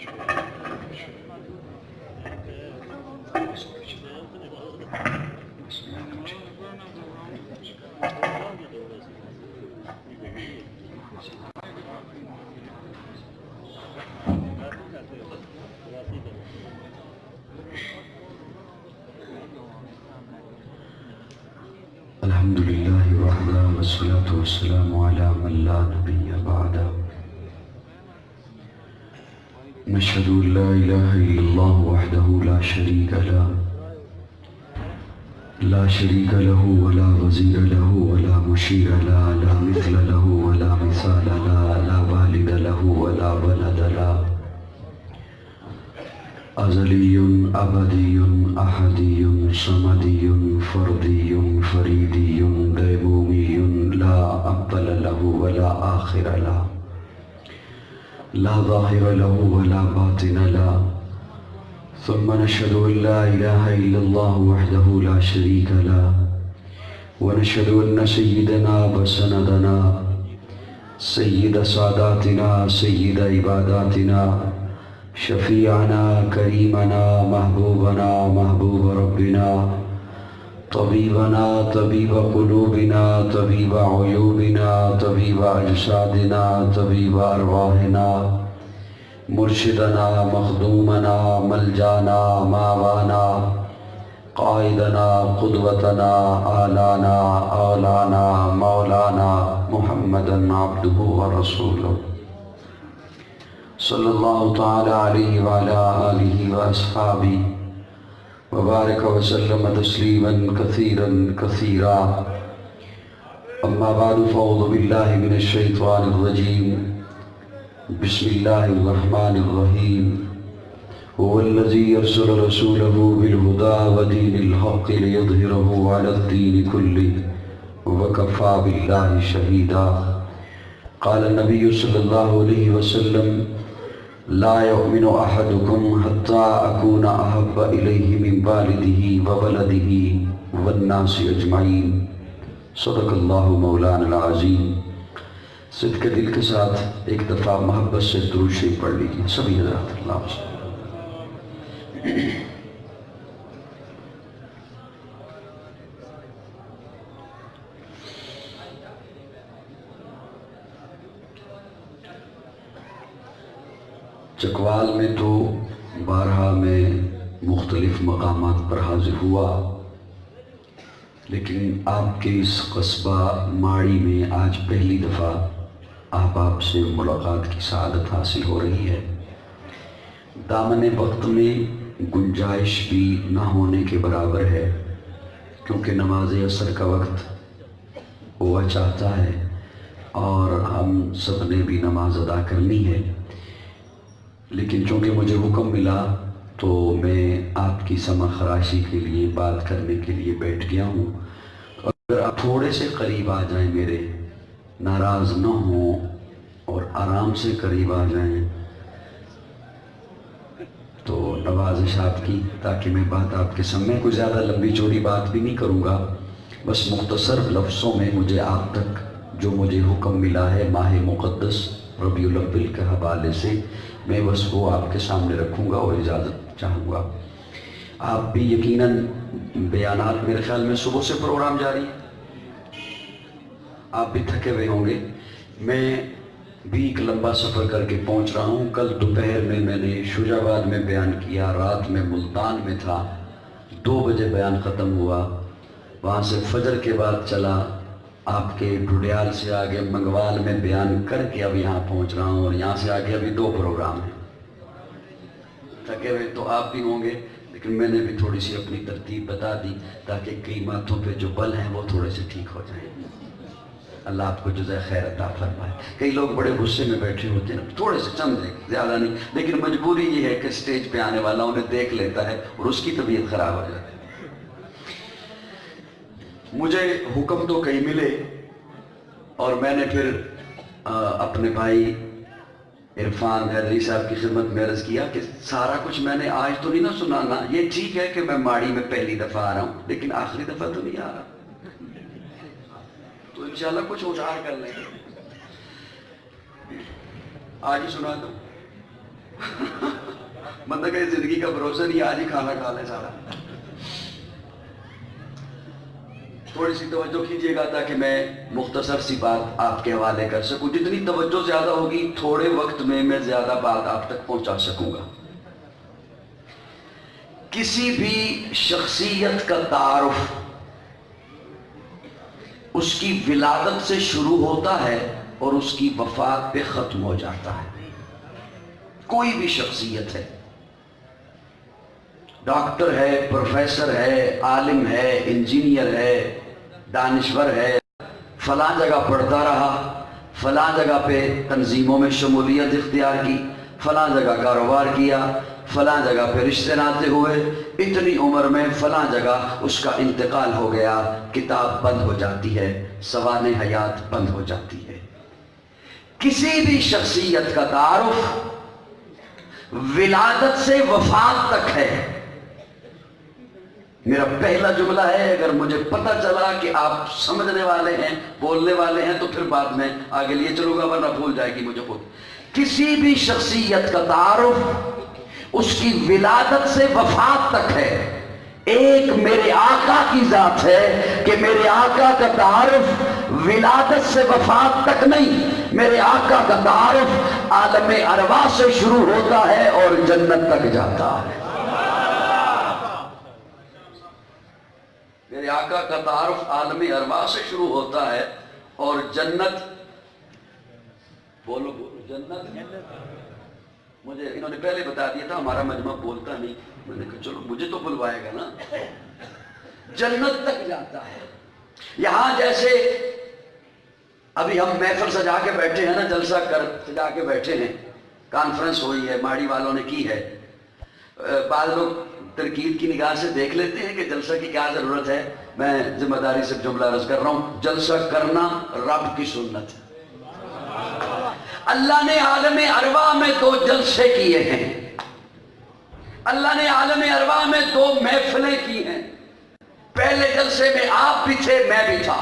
الحمد لله وحده والصلاة والسلام على من لا نبي بعده نشهد أن لا إله إلا الله وحده لا شريك له ولا وزير له ولا مشير له لا مثل له ولا مثال له لا والد له ولا ولد له أزلي أبدي أحدي صمدي فردي فريدي ديمومي لا أول له ولا آخر له لا ظاهر له ولا باطن له ثم نشهد أن لا إله إلا الله وحده لا شريك له ونشهد أن سيدنا وسندنا سيد ساداتنا سيد عباداتنا شفيعنا كريمنا محبوبنا محبوب ربنا طبيبنا طبيب قلوبنا طبيب عيوبنا طبيب أجسادنا طبيب أرواحنا مرشدنا مخدومنا ملجانا ماوانا قائدنا قدوتنا آلانا اولانا مولانا محمدا عبده ورسوله صلی اللہ تعالی علیہ وعلى آلہ وأصحابہ وبارک وسلم تسلیما کثیرا کثیرا اما بعد فاعوذ باللہ من الشیطان الرجیم بسم اللہ الرحمن الرحیم هو الذی ارسل رسوله بالهدى ودین الحق لیظہرہ علی الدین کلہ وکفى باللہ شہیدا قال النبی صلی اللہ علیہ وسلم لا يؤمن أحدكم حتى أكون أحب إليه من والده وولده والناس أجمعين صدق اللہ مولانا العظیم۔ صدق دل کے ساتھ ایک دفعہ محبت سے درود شریف پڑھ لیجیے سبھی حضرات۔ اللہ چکوال میں تو بارہا میں مختلف مقامات پر حاضر ہوا، لیکن آپ کے اس قصبہ ماڑی میں آج پہلی دفعہ آپ سے ملاقات کی سعادت حاصل ہو رہی ہے۔ دامن وقت میں گنجائش بھی نہ ہونے کے برابر ہے، کیونکہ نماز عصر کا وقت ہوا چاہتا ہے اور ہم سب نے بھی نماز ادا کرنی ہے، لیکن چونکہ مجھے حکم ملا تو میں آپ کی سمع خراشی کے لیے بات کرنے کے لیے بیٹھ گیا ہوں۔ اگر آپ تھوڑے سے قریب آ جائیں، میرے ناراض نہ ہوں اور آرام سے قریب آ جائیں تو نوازش آپ کی، تاکہ میں بات آپ کے سامنے کوئی زیادہ لمبی چوڑی بات بھی نہیں کروں گا، بس مختصر لفظوں میں مجھے آپ تک جو مجھے حکم ملا ہے ماہ مقدس ربیع الاول کے حوالے سے، میں بس وہ آپ کے سامنے رکھوں گا اور اجازت چاہوں گا۔ آپ بھی یقیناً بیانات میرے خیال میں صبح سے پروگرام جاری ہے، آپ بھی تھکے ہوئے ہوں گے۔ میں بھی ایک لمبا سفر کر کے پہنچ رہا ہوں۔ کل دوپہر میں نے شجاع آباد میں بیان کیا، رات میں ملتان میں تھا، 2 بجے بیان ختم ہوا، وہاں سے فجر کے بعد چلا آپ کے ڈوڈیال سے آگے منگوال میں بیان کر کے اب یہاں پہنچ رہا ہوں، اور یہاں سے آگے ابھی 2 پروگرام ہیں۔ تھکے ہوئے تو آپ بھی ہوں گے، لیکن میں نے بھی تھوڑی سی اپنی ترتیب بتا دی تاکہ کئی ماتھوں پہ جو بل ہیں وہ تھوڑے سے ٹھیک ہو جائیں۔ اللہ آپ کو جزائے خیر عطا فرمائے۔ کئی لوگ بڑے غصے میں بیٹھے ہوتے ہیں، تھوڑے سے چند زیادہ نہیں، لیکن مجبوری یہ ہے کہ سٹیج پہ آنے والا انہیں دیکھ لیتا ہے اور اس کی طبیعت خراب ہو جاتی ہے۔ مجھے حکم تو کہیں ملے اور میں نے پھر اپنے بھائی عرفان حیدری صاحب کی خدمت میں عرض کیا کہ سارا کچھ میں نے آج تو نہیں نہ سنانا، یہ ٹھیک ہے کہ میں ماڑی میں پہلی دفعہ آ رہا ہوں، لیکن آخری دفعہ تو نہیں آ رہا، تو انشاءاللہ کچھ اشعار کر لیں گے، آج ہی سنا دوں۔ بندہ کہ زندگی کا بھروسہ نہیں، آج ہی کھانا کھا لے سارا۔ تھوڑی سی توجہ کیجیے گا تاکہ میں مختصر سی بات آپ کے حوالے کر سکوں۔ جتنی توجہ زیادہ ہوگی تھوڑے وقت میں زیادہ بات آپ تک پہنچا سکوں گا۔ کسی بھی شخصیت کا تعارف اس کی ولادت سے شروع ہوتا ہے اور اس کی وفات پہ ختم ہو جاتا ہے۔ کوئی بھی شخصیت ہے، ڈاکٹر ہے، پروفیسر ہے، عالم ہے، انجینئر ہے، دانشور ہے، فلاں جگہ پڑھتا رہا، فلاں جگہ پہ تنظیموں میں شمولیت اختیار کی، فلاں جگہ کاروبار کیا، فلاں جگہ پہ رشتے ناتے ہوئے، اتنی عمر میں فلاں جگہ اس کا انتقال ہو گیا، کتاب بند ہو جاتی ہے، سوانح حیات بند ہو جاتی ہے۔ کسی بھی شخصیت کا تعارف ولادت سے وفات تک ہے۔ میرا پہلا جملہ ہے، اگر مجھے پتہ چلا کہ آپ سمجھنے والے ہیں، بولنے والے ہیں، تو پھر بعد میں آگے لیے چلوں گا، ورنہ بھول جائے گی مجھے خود۔ کسی بھی شخصیت کا تعارف اس کی ولادت سے وفات تک ہے۔ ایک میرے آقا کی ذات ہے کہ میرے آقا کا تعارف ولادت سے وفات تک نہیں، میرے آقا کا تعارف عالم ارواح سے شروع ہوتا ہے اور جنت تک جاتا ہے۔ میرے آقا کا تعارف عالم ارواح سے شروع ہوتا ہے اور جنت، بولو جنت، مجھے انہوں نے پہلے بتا دیا تھا ہمارا مجمع بولتا نہیں، میں نے کہا چلو مجھے تو بلوائے گا نا، جنت تک جاتا ہے۔ یہاں جیسے ابھی ہم محفل سجا کے بیٹھے ہیں نا، جلسہ سجا کے بیٹھے ہیں، کانفرنس ہوئی ہے، ماڑی والوں نے کی ہے، بعض لوگ تنقید کی نگاہ سے دیکھ لیتے ہیں کہ جلسہ کی کیا ضرورت ہے۔ میں ذمہ داری سے جملہ عرض کر رہا ہوں، جلسہ کرنا رب کی سنت ہے۔ اللہ نے عالم ارواح میں 2 جلسے کیے ہیں، اللہ نے عالم ارواح میں 2 محفلیں کی ہیں۔ پہلے جلسے میں آپ بھی تھے، میں بھی تھا۔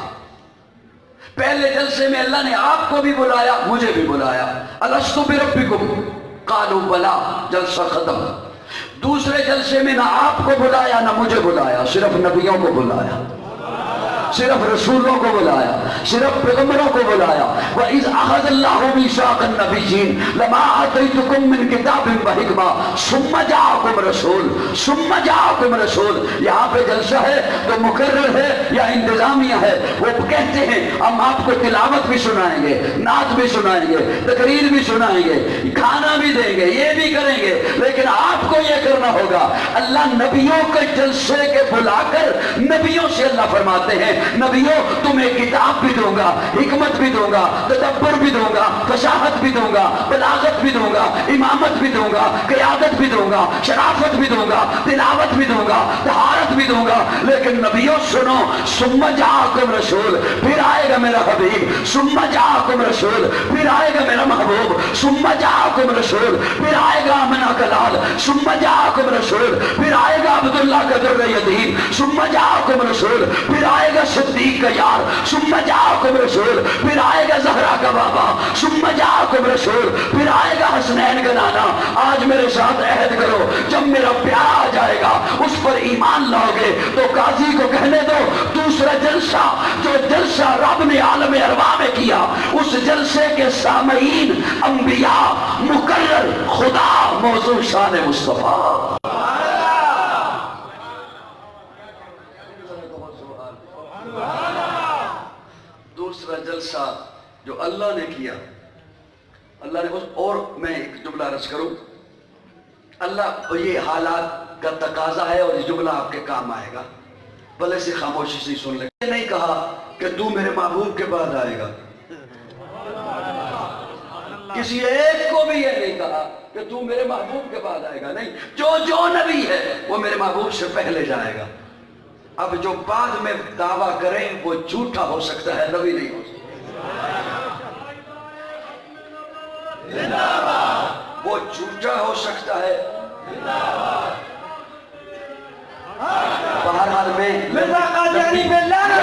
پہلے جلسے میں اللہ نے آپ کو بھی بلایا، مجھے بھی بلایا، الست بربکم قالوا بلا، جلسہ ختم۔ دوسرے جلسے میں نہ آپ کو بلایا نہ مجھے بلایا، صرف نبیوں کو بلایا، صرف رسولوں کو بلایا، صرف پیغمبروں کو بلایا۔ وَإِذْ أَخَذَ اللَّهُ مِيثَاقَ النَّبِيِّينَ لَمَا آتَيْتُكُم مِّن كِتَابٍ وَحِكْمَةٍ ثُمَّ جَاءَكُمْ رَسُولٌ ثُمَّ جَاءَكُمْ رَسُولٌ۔ یہاں پہ جلسہ ہے تو مقرر ہے یا انتظامیہ ہے؟ وہ کہتے ہیں ہم آپ کو تلاوت بھی سنائیں گے، نعت بھی سنائیں گے، تقریر بھی سنائیں گے، کھانا بھی دیں گے، یہ بھی کریں گے، لیکن آپ کو یہ کرنا ہوگا۔ اللہ نبیوں کے جلسے کے بلا کر نبیوں سے اللہ فرماتے ہیں نبیوں تمہیں کتاب بھی دوں گا، حکمت بھی دوں گا، تدبر بھی دوں گا، فصاحت بھی دوں گا، بلاغت بھی دوں گا، امامت بھی دوں گا، قیادت بھی دوں گا، شرافت بھی دوں گا، تلاوت بھی دوں گا، طہارت بھی دوں گا، لیکن نبیوں سنو، ثم جاءکم رسول، پھر آئے گا میرا حبیب، ثم جاءکم رسول، پھر آئے گا میرا محبوب، ثم جاءکم رسول، پھر آئے گا امنا کلال، ثم جاءکم رسول، پھر آئے گا عبداللہ کا در یتیم، ثم جاءکم رسول، پھر آئے گا صدیق کا یار، ثم جاءکم رسول، پھر آئے گا زہرا کا بابا، ثم جاءکم رسول، پھر آئے گا حسنین کا نانا۔ آج میرے ساتھ عہد کرو، جب میرا پیارا آ جائے گا اس پر ایمان لاؤ گے تو قاضی کو کہنے دو دوسرا جلسہ جو جلسہ رب نے عالم ارواح میں کیا، اس جلسے کے سامعین انبیاء، مقرر، خدا، موضوع شان مصطفیٰ۔ دوسرا جلسہ جو اللہ نے کیا، اللہ نے اور میں ایک جملہ عرض کروں، اللہ یہ حالات کا تقاضا ہے اور یہ جملہ آپ کے کام آئے گا، بھلے سے خاموشی سے سن لیں۔ یہ نہیں کہا کہ تو میرے محبوب کے بعد آئے گا، کسی ایک کو بھی یہ نہیں کہا کہ تو میرے محبوب کے بعد آئے گا، نہیں، جو نبی ہے وہ میرے محبوب سے پہلے جائے گا۔ اب جو بعد میں دعویٰ کریں وہ جھوٹا ہو سکتا ہے، نبی نہیں ہو سکتا۔ وہ جھوٹا ہو سکتا ہے، بہرحال میں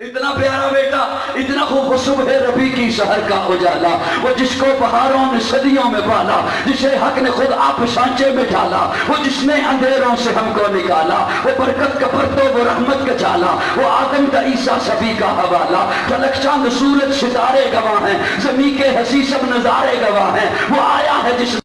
اتنا پیارا بیٹا، اتنا خوب صبح ربی کی سحر کا اجالا، وہ جس کو بہاروں نے صدیوں میں پالا، جسے حق نے خود آپ سانچے میں ڈالا، وہ جس نے اندھیروں سے ہم کو نکالا، وہ برکت کا پرتو، وہ رحمت کا جالا، وہ آدم کا عیسیٰ سبھی کا حوالہ، فلک چاند سورج ستارے گواہ ہیں، زمین کے حسی سب نظارے گواہ ہیں، وہ آیا ہے جس نے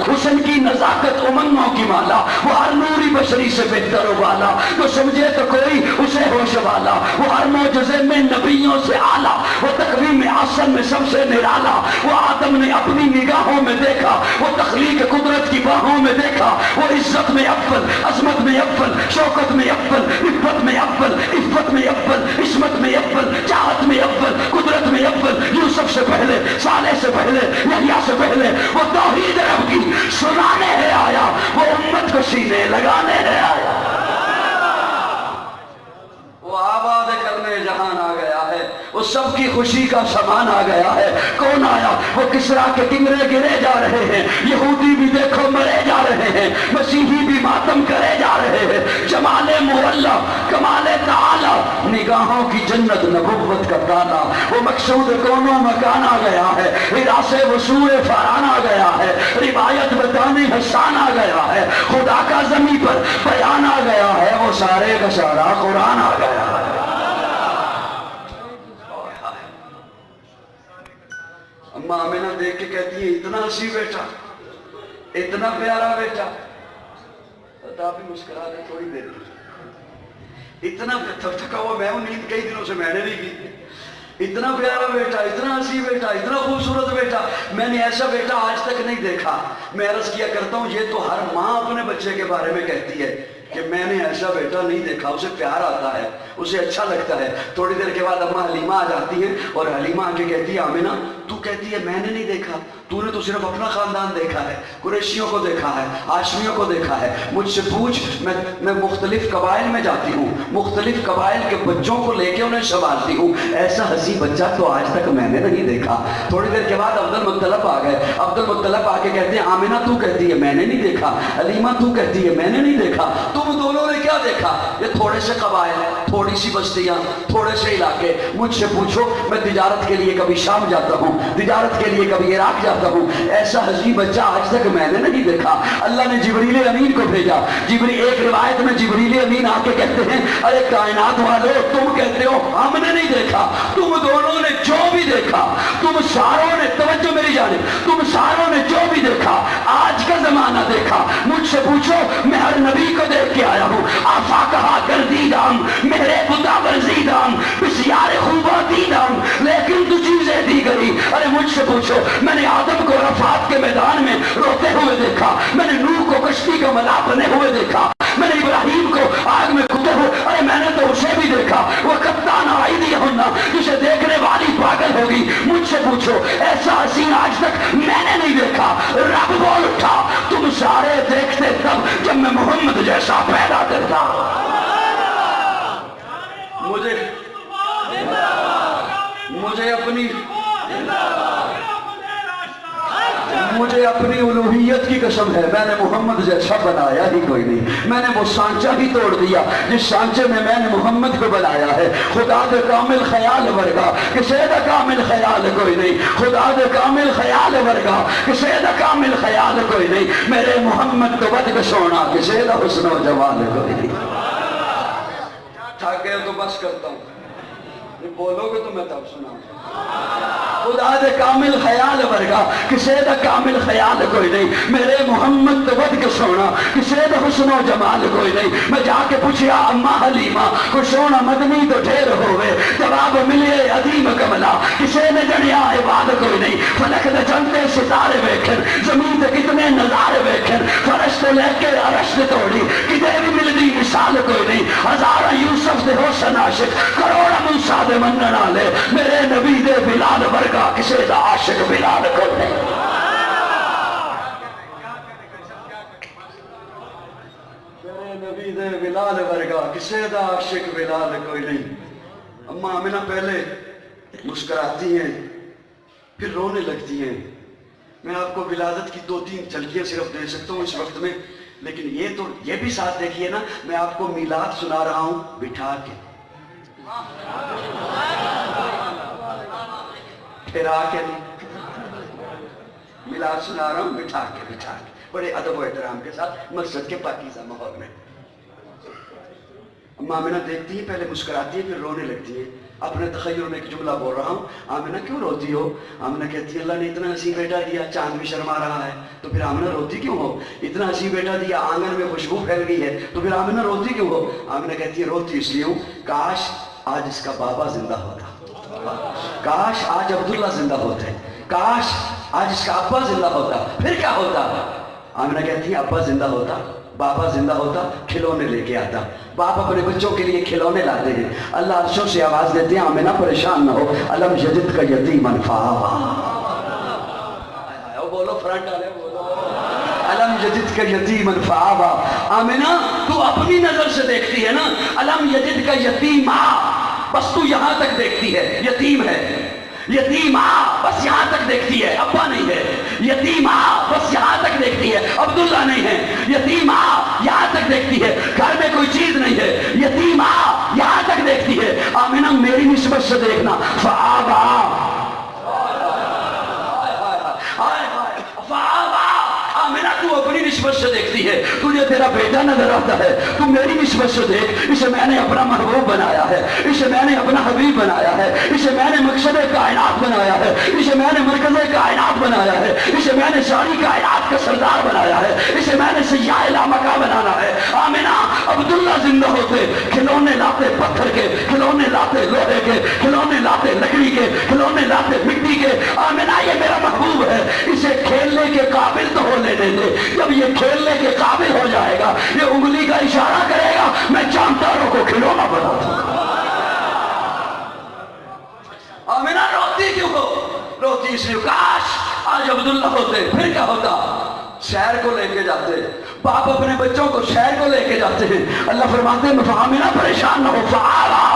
حسن کی نزاکت امنگوں کی مالا، وہ ہر نوری بشری سے بہتر و بالا، تو سمجھے تو کوئی اسے ہوش والا، وہ ہر معجزے میں نبیوں سے اعلیٰ، وہ تقویم احسن میں سب سے نرالا، وہ آدم نے اپنی نگاہوں میں دیکھا، وہ تخلیق قدرت کی باہوں میں دیکھا، وہ عزت میں اول، عظمت میں اول، شوکت میں اول، عفت میں اول، عفت میں اول، عصمت میں اول، چاہت میں اول، قدرت میں اول، یوسف سے پہلے، صالح سے پہلے، یحییٰ سے پہلے، وہ توحید رب کی سنانے ہے آیا، وہ امت کو سینے لگانے ہے آیا، وہ آباد کرنے جہان آ گیا ہے، وہ سب کی خوشی کا سامان آ گیا ہے۔ کون آیا؟ وہ کسرا کے کنگرے گرے جا رہے ہیں، یہودی بھی دیکھو مرے جا رہے ہیں، مسیحی بھی ماتم کرے جا رہے ہیں، جمال مولا، کمال تعالی، نگاہوں کی جنت نبوت کا تالا، وہ مقصود کونوں مکان آ گیا ہے، راس وصول فاران آ گیا ہے، روایت بتانے حسان آ گیا ہے، خدا کا زمین پر بیان آ گیا ہے، وہ سارے کا سارا قرآن آ گیا ہے۔ اماں آمینہ دیکھ کے کہتی ہے اتنا ہنسی بیٹا، اتنا پیارا بیٹا، آپ بھی مسکرا دیں تھوڑی دیر، اتنا تھکا ہوا میں ہوں، نیند کئی دنوں سے میں نے نہیں کی، اتنا پیارا بیٹا، اتنا ہنسی بیٹا، اتنا خوبصورت بیٹا، میں نے ایسا بیٹا آج تک نہیں دیکھا۔ میں عرض کیا کرتا ہوں یہ تو ہر ماں اپنے بچے کے بارے میں کہتی ہے کہ میں نے ایسا بیٹا نہیں دیکھا، اسے پیار آتا ہے، اسے اچھا لگتا ہے۔ تھوڑی دیر کے بعد اماں حلیمہ آ جاتی ہے اور حلیمہ آ کے کہتی ہے آمینہ تو کہتی ہے میں نے نہیں دیکھا، تو نے تو صرف اپنا خاندان دیکھا ہے، قریشیوں کو دیکھا ہے، ہاشمیوں کو دیکھا ہے، مجھ سے پوچھ، میں مختلف قبائل میں جاتی ہوں، مختلف قبائل کے بچوں کو لے کے انہیں سنبھالتی ہوں، ایسا ہنسی بچہ تو آج تک میں نے نہیں دیکھا۔ تھوڑی دیر کے بعد عبد المطلب آ گئے، عبد المطلب آ کے کہتے ہیں آمینہ تو کہتی ہے میں نے نہیں دیکھا، حلیمہ تو کہتی ہے میں نے نہیں دیکھا، تم دونوں نے کیا دیکھا؟ یہ تھوڑے سے قبائل، تھوڑی سی بستیاں، تھوڑے سے علاقے، مجھ سے پوچھو، میں تجارت کے لیے کبھی شام جاتا ہوں، تجارت کے لیے کبھی عراق جاتا ہوں، ایسا عجیب بچہ آج تک میں نے نہیں دیکھا۔ اللہ نے جبریل امین کو بھیجا، ایک روایت میں جبریل امین آ کے کہتے ہیں ارے کائنات والو تم کہتے ہو ہم نے نہیں دیکھا، تم دونوں نے جو بھی دیکھا، تم ساروں نے، توجہ میری جانب، تم ساروں نے جو بھی دیکھا آج کا زمانہ دیکھا، مجھ سے پوچھو میں ہر نبی کو دیکھ کے آیا ہوں، آفا کہا گردیدام میرے بتا ورزیدام بسیار خوبا دیدام لیکن تو چیزیں دی گئی۔ ارے مجھ سے پوچھو میں نے آدم کو عرفات کے میدان میں روتے ہوئے دیکھا، میں نے نوح کو کشتی کا ملا بنے ہوئے دیکھا، میں نے ابراہیم کو آگ میں کودے ہوئے، ارے میں نے تو اسے بھی دیکھا، وہ کپتان آئی ہونا جسے دیکھنے والی پاگل ہوگی۔ مجھ سے پوچھو ایسا حسین آج تک میں نے نہیں دیکھا۔ رب بول اٹھا تم سارے دیکھتے تب جب میں محمد جیسا پیدا کرتا۔ مجھے اپنی الوہیت کی قسم ہے میں نے محمد جیسا بنایا ہی کوئی نہیں، میں نے وہ سانچہ ہی توڑ دیا جس سانچے میں میں نے محمد کو بنایا ہے۔ خدا دے کامل خیال ورگا کسی دا کامل خیال کوئی نہیں، خدا دے کامل خیال ورگا کسی دا کامل خیال کوئی نہیں، میرے محمد کو ود کے سونا کسی دا حسن و جمال کوئی نہیں۔ تھک گئے تو بس کرتا ہوں، بولو گے تو میں تب سناؤں۔ خدا دے کامل خیال ورگا کسی دا کامل خیال کوئی نہیں، میرے محمد تو ود کے سونا کسی دا حسن و جمال کوئی نہیں۔ میں جا کے پوچھیا اماں حلیمہ کوئی سونا مدنی تو ڈھیر ہوئے، جواب ملے عظیم کملا کسی نے جنیا عباد کوئی نہیں۔ فلک دے چلتے ستارے ویکھن، زمین تے کتنے نظارے ویکھن، فرش تو لے کے عرش تے توڑی کدے بھی ملدی مثال کوئی نہیں۔ ہزارہ یوسف دے حسن عاشق، کروڑا موسیٰ دے منن والے، میرے نبی دے بلال ورگا کسی دا عاشق بلال کو نہیں۔ میرے نبی دے بلال ورگا کسی دا عاشق بلال کوئی نہیں۔ اماں آمینہ پہلے مسکراتی ہیں پھر رونے لگتی ہیں۔ میں آپ کو ولادت کی 2-3 جھلکیاں صرف دے سکتا ہوں اس وقت میں، لیکن یہ بھی ساتھ دیکھیے نا، میں آپ کو میلاد سنا رہا ہوں بٹھا کے، پھر آ کے نہیں ملا سنا رہا ہوں، بٹھا کے بڑے ادب و احترام کے ساتھ مسجد کے پاکیزہ ماحول میں. اماں آمنہ دیکھتی ہیں، پہلے مسکراتی ہے، پھر رونے لگتی ہے. اپنے تخیل میں ایک جملہ بول رہا ہوں. آمنہ کیوں روتی ہو؟ آمنہ کہتی ہے اللہ نے اتنا حسین بیٹا دیا، چاند بھی شرما رہا ہے، تو پھر آمنہ روتی کیوں ہو؟ اتنا حسین بیٹا دیا، آنگن میں خوشبو پھیل گئی ہے، تو پھر آمنہ روتی کیوں ہو؟ آمنہ کہتی ہے روتی اس لیے ہوں کاش آج اس کا بابا زندہ ہوتا، کاش آج عبداللہ زندہ ہوتے، کاش آج اس کا ابا زندہ ہوتا. پھر کیا ہوتا؟ آمنہ کہتی ہے ابا زندہ ہوتا، بابا زندہ ہوتا، کھلونے لے کے آتا. باپ اپنے بچوں کے لیے کھلونے لاتے ہیں. اللہ عرشوں سے آواز دیتے ہیں آمنہ پریشان نہ ہو، الم یجدک یتیما فآویٰ. بولو فرنٹ والے بولو، الم یجدک یتیما فآویٰ. آمنہ تو اپنی نظر سے دیکھتی ہے نا، الم یجدک یتیما، بس تو یہاں تک دیکھتی ہے یتیم ہے. یتیما بس یہاں تک دیکھتی ہے، ابا نہیں ہے. یتیما بس یہاں تک دیکھتی ہے، عبداللہ نہیں ہے. یتیما یہاں تک دیکھتی ہے، گھر میں کوئی چیز نہیں ہے. یتیما یہاں تک دیکھتی ہے. آمنہ میری نسبت سے دیکھنا، فآویٰ، آمنہ تو اپنی نسبت سے دیکھتی ہے، تجھے تیرا بیٹا نظر آتا ہے، تو میری نسبت سے دیکھ. اسے میں نے اپنا محبوب بنایا ہے، اسے میں نے اپنا حبیب بنایا ہے، اسے میں نے مقصد کائنات بنایا ہے، اسے میں نے مرکز کائنات بنایا ہے، اسے میں نے ساری کائنات کا سردار بنایا ہے، اسے میں نے سیاہ لامکہ بنانا ہے. آمنہ عبداللہ زندہ ہوتے کھلونے لاتے پتھر کے، کھلونے لاتے لوہے کے، کھلونے لاتے لکڑی کے، کھلونے لاتے مٹی کے. آمنہ یہ میرا محبوب ہے، اسے کھیلنے کے قابل تو ہو لینے دے. جب یہ کھیلنے کے قابل ہو جائے گا، یہ انگلی کا اشارہ کرے گا، میں جانداروں کو کھلونا بنا دوں. آمنہ روتی کیوں ہو؟ روتی اس لیے کاش آج عبداللہ ہوتے. پھر کیا ہوتا؟ شہر کو لے کے جاتے، باپ اپنے بچوں کو شہر کو لے کے جاتے ہیں. اللہ فرماتے ہیں آمنہ پریشان نہ ہو، فآویٰ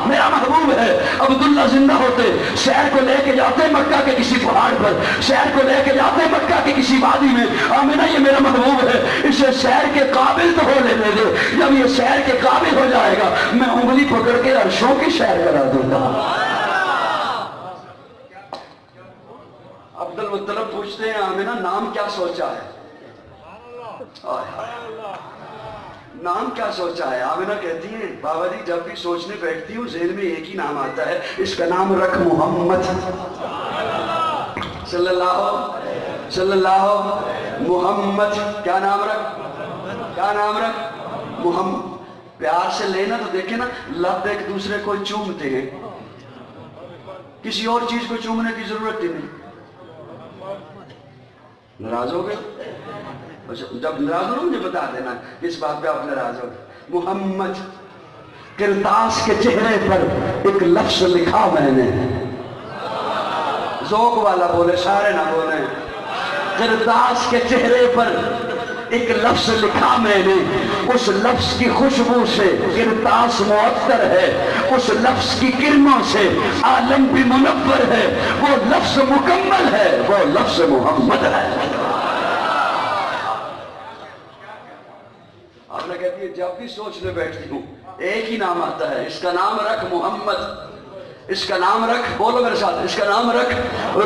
میرا محبوب ہے. عبداللہ زندہ ہوتے، شہر کو لے کے جاتے مکہ کے کسی پہاڑ پر، شہر کو لے کے جاتے مکہ کے کسی وادی میں. آمنہ یہ میرا محبوب ہے، اسے شہر کے قابل تو ہو لینے دے. جب یہ شہر کے قابل ہو جائے گا، میں انگلی پکڑ کے عرشوں کی شہر کرا دوں گا. عبدالمطلب پوچھتے ہیں آمنہ نام کیا سوچا ہے؟ نام کیا سوچا ہے؟ آمنہ کہتی ہیں بابا جی جب بھی سوچنے بیٹھتی ہوں ذہن میں ایک ہی نام آتا ہے، اس کا نام رکھ محمد صلی اللہ محمد. کیا نام رکھ؟ کیا نام رکھ؟ محمد. پیار سے لینا تو دیکھیں نا، لب ایک دوسرے کو چومتے ہیں، کسی اور چیز کو چومنے کی ضرورت ہی نہیں. ناراض ہو گئے؟ جب ناراض ہو مجھے بتا دینا کس بات پہ آپ ناراض ہو. محمد کرتاس کے چہرے پر ایک لفظ لکھا میں نے، ذوق والا بولے سارے نہ بولے. کرتاس کے چہرے پر ایک لفظ لکھا میں نے، اس لفظ کی خوشبو سے کرتاس معطر ہے، اس لفظ کی کرنوں سے عالم بھی منور ہے. وہ لفظ مکمل ہے، وہ لفظ محمد ہے. آپ نے کہتی ہے جب بھی سوچنے بیٹھتی ہوں ایک ہی نام آتا ہے، اس کا نام رکھ محمد. اس کا نام رکھ، بولو میرے ساتھ، اس کا نام رکھ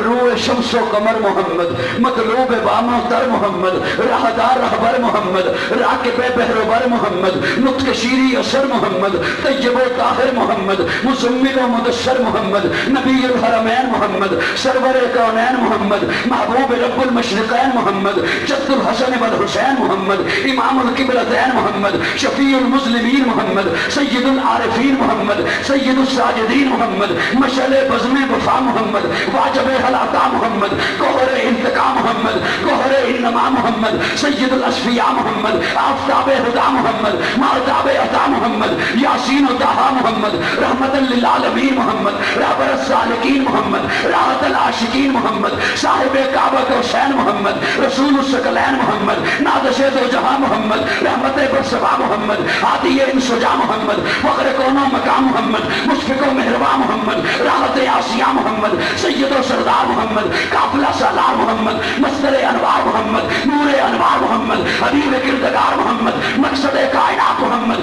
روح شمس و قمر محمد، مطلوب بام و تر محمد، راہدار رہبر محمد، راکب بحر و بر محمد، نطق شیری اثر محمد، طیب و طاہر محمد، مزمل و مدثر محمد، نبی الحرمین محمد، سرور کونین محمد، محبوب رب المشرقین محمد، جد الحسن والحسین محمد، امام القبلتین محمد، شفیع المسلمین محمد، سید العارفین محمد، سید الساجدین محمد، مشعل بزم وفا محمد، واجب حلاتا محمد، گوہر انتقام محمد، گوہر انما محمد، سید الاشفیاء محمد، آفتاب ہدا محمد، مہتاب عطا محمد، یاسین و طہا محمد، رحمت للعالمین محمد، رہبر السالکین محمد، راحت العاشقین محمد، صاحب کعبہ حسین محمد، رسول الثقلین محمد، نادش دو جہاں محمد، رحمت برسبا محمد، عادی انسجا محمد، فخر کون و مقام محمد، مشفق و مہربان محمد، راحت آسیہ محمد، سید و سردار محمد، قافلہ سالار محمد، مصدر انوار محمد، نور انوار محمد، حبیب کردگار محمد، مقصد کائنات محمد،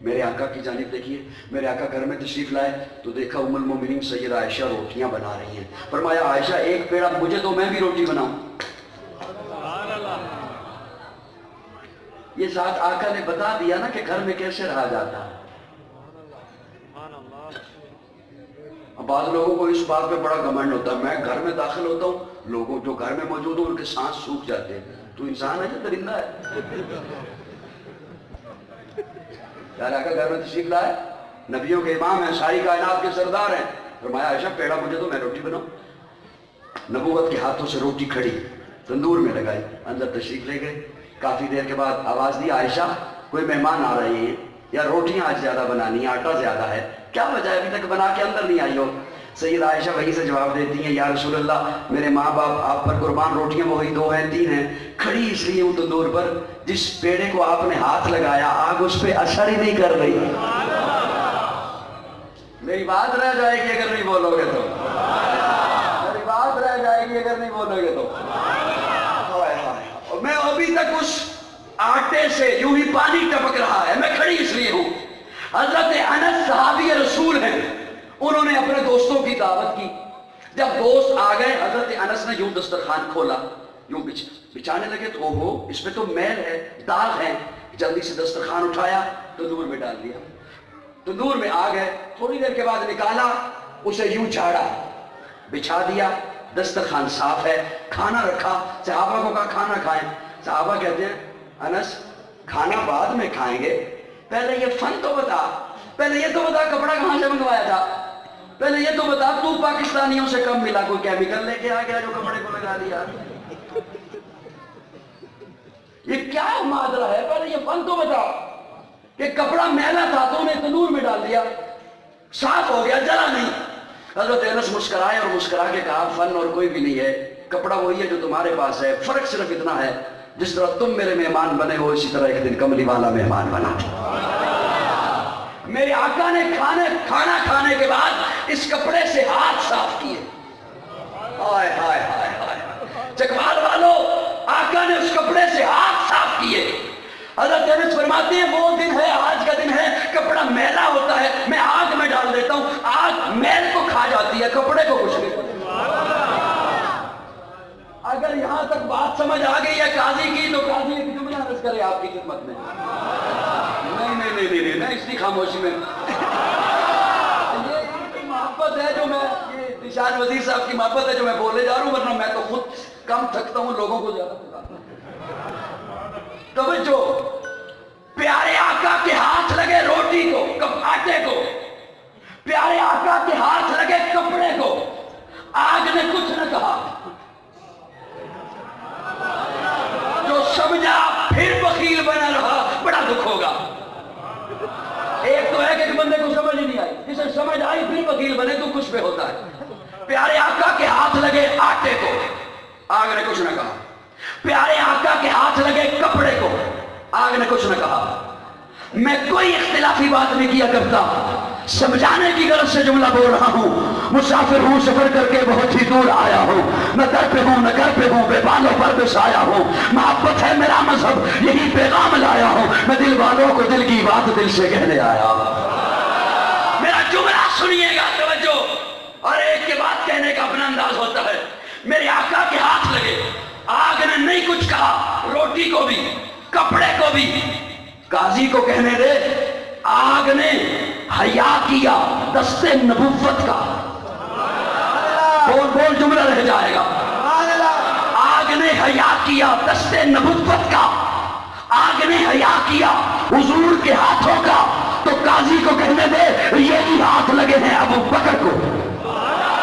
میرے آقا کی جانب دیکھیے، میرے آقا گھر میں تشریف لائے تو دیکھا ام المومنین سیدہ عائشہ روٹیاں بنا رہی ہیں. فرمایا عائشہ ایک پیڑا مجھے تو، میں بھی روٹی بناؤں. یہ ذات آقا نے بتا دیا نا کہ گھر میں کیسے رہا جاتا ہے. اب بعض لوگوں کو اس بات پہ بڑا گھمنڈ ہوتا ہے، میں گھر میں داخل ہوتا ہوں، لوگوں جو گھر میں موجود ہوں ان کے سانس سوکھ جاتے ہیں. تو انسان ہے یا درندہ ہے؟ یار آقا گھر میں تشریف لائے، نبیوں کے امام ہیں، ساری کائنات کے سردار ہیں. فرمایا عائشہ پیڑا مجھے تو، میں روٹی بناؤں. نبوت کے ہاتھوں سے روٹی کھڑی تندور میں لگائی، اندر تشریف لے گئے. کافی دیر کے بعد آواز دی عائشہ کوئی مہمان آ رہے ہیں یا روٹیاں آج زیادہ بنانی ہیں، آٹا زیادہ ہے، کیا وجہ ہے ابھی تک بنا کے اندر نہیں آئی ہو؟ سید عائشہ وہی سے جواب دیتی ہیں یا رسول اللہ میرے ماں باپ آپ پر قربان، روٹیاں وہی 2 ہیں 3 ہیں، کھڑی اس لیے ہوں تندور پر جس پیڑے کو آپ نے ہاتھ لگایا آگ اس پہ اثر ہی نہیں کر رہی. میری بات رہ جائے گی اگر نہیں بولو گے تو، میری بات رہ جائے گی اگر نہیں بولو گے تو. میں ابھی تک اس آٹے سے یوں ہی پانی ٹپک رہا ہے، میں کھڑی اس لیے ہوں. حضرت انس صحابی رسول ہیں، انہوں نے اپنے دوستوں کی دعوت کی. جب دوست آ گئے حضرت انس نے یوں دسترخوان کھولا، یوں بچھانے لگے تو اوہو اس میں تو میل ہے، داغ ہے. جلدی سے دسترخوان اٹھایا، تندور میں ڈال دیا. تندور میں آ گئے، تھوڑی دیر کے بعد نکالا، اسے یوں جھاڑا، بچھا دیا، دسترخوان صاف ہے، کھانا رکھا. صحابہ کو کہا کھانا کھائیں. صحابہ کہتے ہیں انس کھانا بعد میں کھائیں گے، پہلے یہ فن تو بتا، پہلے یہ تو بتا کپڑا کہاں سے منگوایا تھا، پہلے یہ تو بتا تو پاکستانیوں سے کم ملا، کوئی کیمیکل لے کے آ گیا جو کپڑے کو لگا دیا. یہ کیا معاملہ ہے؟ پہلے یہ فن تو بتا کہ کپڑا میلا تھا تو انہیں تندور میں ڈال دیا، صاف ہو گیا، جلا نہیں. حضرت انس مسکرائے اور مسکرا کے کہا فن اور کوئی بھی نہیں ہے، کپڑا وہی ہے جو تمہارے پاس ہے، فرق صرف اتنا ہے جس طرح تم میرے مہمان بنے ہو اسی طرح ایک دن کملی والا مہمان بنا. میرے آقا نے کھانا کھانے کے بعد اس کپڑے سے ہاتھ صاف کیے. ہائے ہائے ہائے ہائے، چکوال والوں آقا نے اس کپڑے سے ہاتھ صاف کیے. حضرت انس فرماتے ہیں وہ دن ہے، آج کا دن ہے، کپڑا میلا ہوتا ہے، میں آگ میں ڈال دیتا ہوں، آگ میل کو کھا جاتی ہے، کپڑے کو کچھ نہیں. اگر یہاں تک بات سمجھ آ گئی ہے قاضی کی تو قاضی ایک جملہ عرض کرے آپ کی خدمت میں. نہیں میں اس کی خاموشی میں یہ محبت ہے جو میں، یہ نشان وزیر صاحب کی محبت ہے جو میں بولے جا رہا ہوں، ورنہ میں تو خود کم تھکتا ہوں، لوگوں کو زیادہ تھکاتا ہوں. توجہ، پیارے آقا کے ہاتھ لگے روٹی کو، آٹے کو، پیارے آقا کے ہاتھ لگے کپڑے کو، آگ نے کچھ نہ کہا. جو سمجھا پھر بخیل بنا رہا، بڑا دکھ ہوگا. ایک تو ہے کہ ایک بندے کو سمجھ نہیں آئی، جسے سمجھ آئی پھر بخیل بنے تو کچھ پہ ہوتا ہے. پیارے آقا کے ہاتھ لگے آٹے کو، آگ نے کچھ نہ کہا. پیارے آقا کے ہاتھ لگے کپڑے کو، آگ نے کچھ نہ کہا. میں کوئی اختلافی بات نہیں کیا کرتا، سمجھانے کی غرض سے جملہ بول رہا ہوں. مسافر ہوں، سفر کر کے بہت ہی دور آیا ہوں، نہ در پہ ہوں نہ گھر پہ ہوں، بے بالوں پر بس آیا ہوں. محبت ہے میرا مذہب، یہی پیغام لایا ہوں. میں دل والوں کو دل کی بات دل سے کہنے آیا. میرا جملہ سنیے گا، توجہ، اور ایک کے بعد کہنے کا اپنا انداز ہوتا ہے. میرے آقا کے ہاتھ لگے، آگ نے نہیں کچھ کہا، روٹی کو بھی کپڑے کو بھی. قاضی کو کہنے دے، آگ نے حیا کیا دستے نبوت کا. بول جملہ رہ جائے گا. آگ نے حیا کیا دستے نبوت کا، آگ نے حیا کیا حضور کے ہاتھوں کا. تو قاضی کو کہنے دے یہی ہاتھ لگے ہیں ابو بکر کو،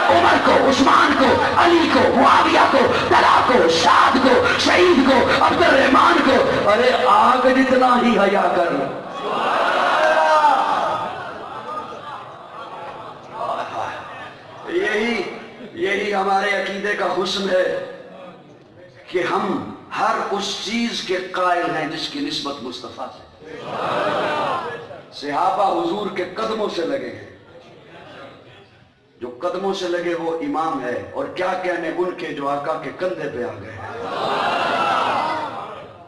عمر کو، عثمان کو، علی کو، معاویہ کو، طلحہ کو، سعد کو، شہید کو، عبد الرحمن کو. ارے آگ جتنا ہی حیا کر. یہی ہمارے عقیدے کا حسن ہے کہ ہم ہر اس چیز کے قائل ہیں جس کی نسبت مصطفیٰ سے. صحابہ حضور کے قدموں سے لگے ہیں، جو قدموں سے لگے وہ امام ہے. اور کیا کہنے ان کے جو آقا کے کندھے پہ آ گئے.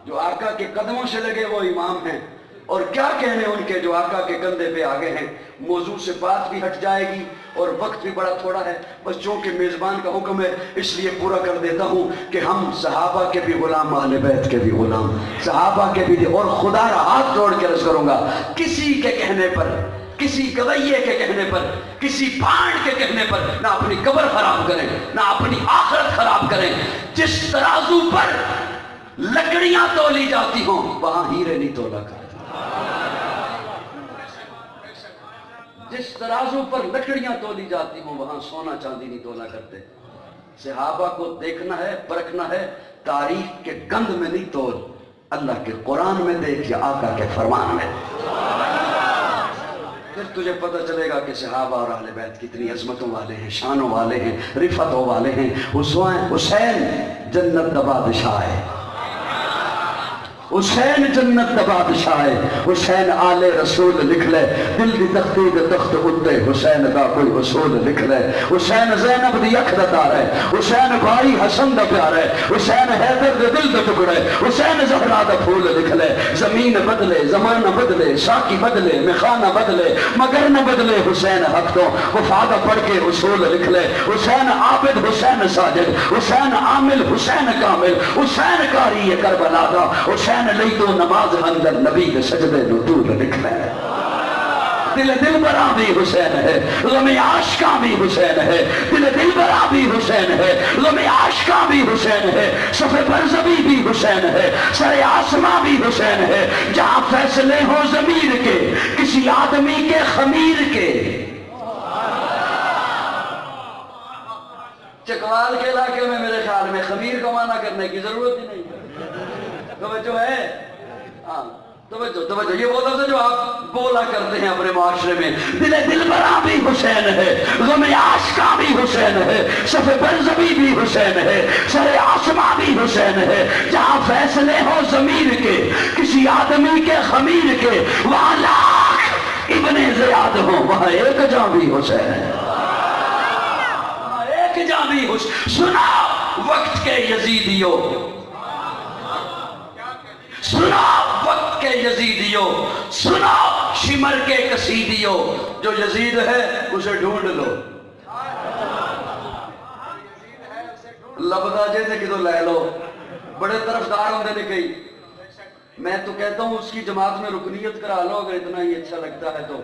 جو آقا کے قدموں سے لگے وہ امام ہیں، اور کیا کہنے ان کے جو آقا کے کندھے پہ آگے ہیں. موضوع سے بات بھی ہٹ جائے گی اور وقت بھی بڑا تھوڑا ہے، بس چونکہ میزبان کا حکم ہے اس لیے پورا کر دیتا ہوں کہ ہم صحابہ کے بھی غلام، اہل بیت کے بھی غلام، صحابہ کے بھی. اور خدا را ہاتھ جوڑ کے عرض کروں گا، کسی کے کہنے پر، کسی گویے کے کہنے پر، کسی پانڈ کے کہنے پر نہ اپنی قبر خراب کریں، نہ اپنی آخرت خراب کریں. جس ترازو پر لکڑیاں تولی جاتی ہوں وہاں ہیرے نہیں تولا کرتے. جس ترازو پر لکڑیاں تولی جاتی ہوں وہاں سونا چاندی نہیں تولا کرتے. صحابہ کو دیکھنا ہے، پرکھنا ہے، تاریخ کے گند میں نہیں تول، اللہ کے قرآن میں دیکھ یا آقا کے فرمان میں. پھر تجھے پتہ چلے گا کہ صحابہ اور اہل بیت کتنی عظمتوں والے ہیں، شانوں والے ہیں، رفتوں والے ہیں. حسین جنت دا بادشاہ ہے، حسین جنت دا بادشاہ ہے. حسین آل رسول لکھ لے، دل دی تختی دے تخت اتے حسین دا کوئی اصول لکھ لے. حسین زینب دی اکھ دا تار ہے، حسین بھائی حسن دا پیار ہے، حسین حیدر دے دل دا ٹکڑے، حسین زہرا دا پھول لکھ لے. زمین بدلے، زمانہ بدلے، ساقی بدلے، میخانہ بدلے، مگر نہ بدلے حسین حق تو. وفادہ پڑھ کے اصول لکھ لے. حسین عابد، حسین ساجد، حسین عامل، حسین کامل، حسین کاری کربلا دا. حسین لئی تو نماز اندر نبی کے سجدے نطول لکھ لے. دل برا بھی حسین ہے، غم عاشقاں بھی حسین ہے. دل برا بھی حسین ہے، غم عاشقاں بھی حسین ہے. صف برزبی بھی حسین ہے، سر آسماں بھی حسین ہے. جہاں فیصلے ہوں ضمیر کے، کسی آدمی کے خمیر کے. چکوال کے علاقے میں میرے خیال میں خمیر کا معنی کرنے کی ضرورت ہی نہیں. توجہ ہے؟ ہاں توجہ. یہ وہ لفظ ہے جو آپ بولا کرتے ہیں اپنے معاشرے میں. دل برا بھی حسین ہے، غم عاشقاں بھی حسین ہے، صف برزبی بھی حسین ہے، سر آسماں بھی حسین ہے. جہاں فیصلے ہو ضمیر کے، کسی آدمی کے خمیر کے، وہاں لاکھ ابن زیاد ہوں وہاں ایک جاں بھی حسین ہے. وہاں ایک جاں بھی حسین. سنا وقت کے یزیدیوں، سنا وقت کے یزیدیوں، سنا شمر کے قصیدیوں. جو یزید ہے اسے ڈھونڈ لو، لبدا جے تے کدو لے لو. بڑے طرفدار ہوندے نے کئی. میں تو کہتا ہوں اس کی جماعت میں رکنیت کرا لو اگر اتنا ہی اچھا لگتا ہے تو.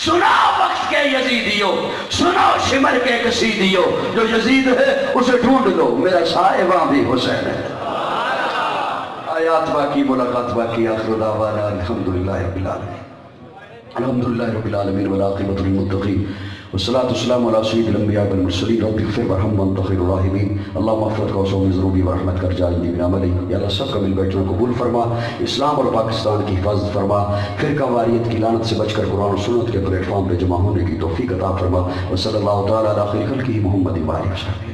سنا وقت کے یزیدیوں، سنا شمر کے قصیدیوں. جو یزید ہے اسے ڈھونڈ لو، میرا صاحبہ بھی حسین ہے. آیات باقی، ملاقات باقی. آخر دعوانا الحمدللہ رب العالمین. الحمدللہ رب العالمین والعاقبۃ للمتقین والصلاة والسلام علی سید الانبیاء والمرسلین. رب اغفر وارحم وانت خیر الراحمین. اللہم اغفر واسع ذنوبی ورحمت کر جائزنی من عملی. یا اللہ سب کا مل بیٹھنا قبول فرما، اسلام اور پاکستان کی حفاظت فرما، فرقہ واریت کی لعنت سے بچ کر قرآن و سنت کے پلیٹ فارم پہ جمع ہونے کی توفیق عطا فرما. وصلی اللہ تعالی علی خیر خلقہ محمد و آلہ وصحبہ.